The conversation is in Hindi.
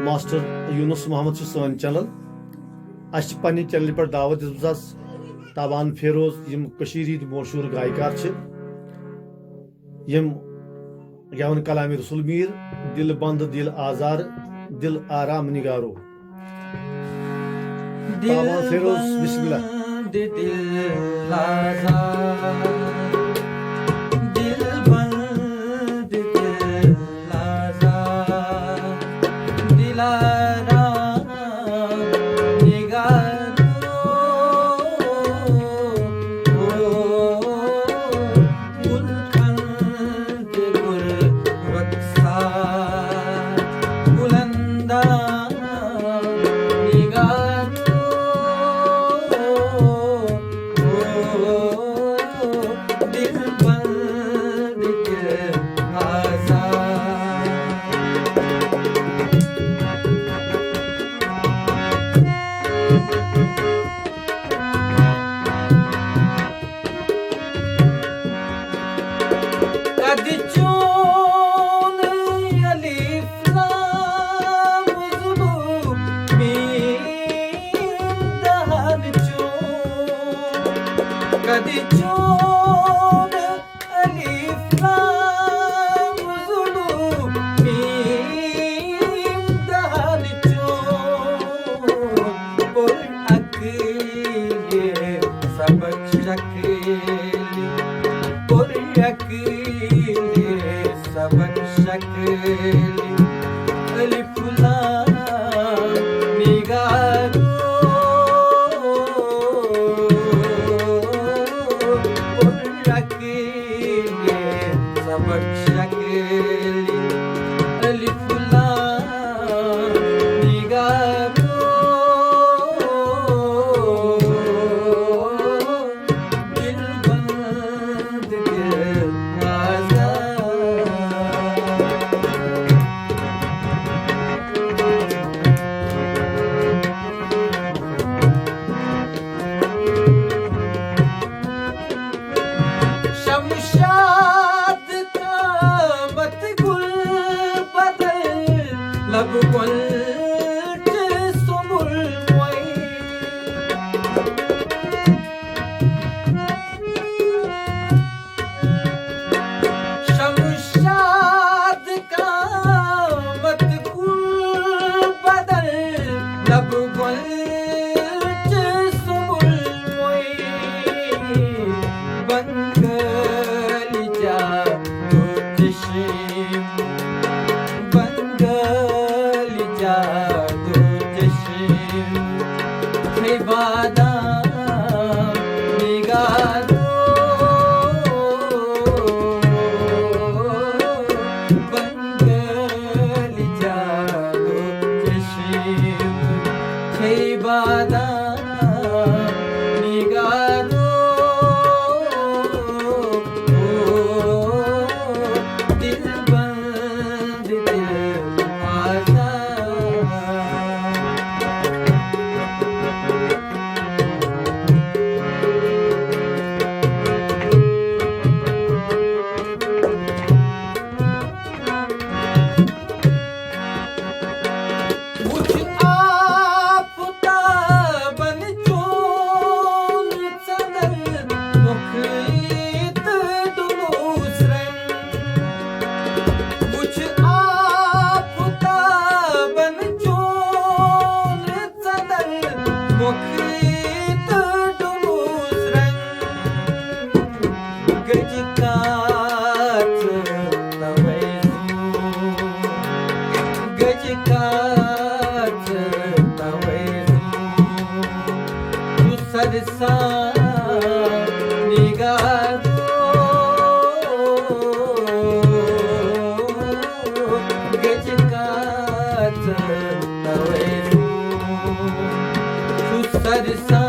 मास्टर यूनुस मोहम्मद सन चैनल अस पन्ने चैनल पे दावत दिस ताबान फेरोज यम मशहूर गायकार यम गवन कलामी रसुल मीर दिल बंद दिल आजार दिल आराम निगारो ताबान फेरोज बिस्मिल्लाह दिल आजार दिल बंद दिल आजार दिल आराम निगारो गुलकंद गुल रक्सार बुलंदा Kadi chon alif lam zulu mim dal chon por akile sabak shakli por akile sabak shakli alif lam nigaru sabak shakli alif lam nigaru dil band dil azar Shamshad मत गुल बदल लब गुल सुमुल शमशाद का मत गुल बदल लब गुल सुमुल बंगली जा बंगली जादू चश्म हे बादाम निगारो बंगली जादू चश्म हे बादाम निगारो दिल बंद दिल आजार कुछ आफताबन चोन चदल मुखीत दुलूस कुछ आफताबन चोन चदल मुखीत दुलूस गजकात तवैजू गजकात तवैजू सरसा निगारो गजकात तवैजू सरसा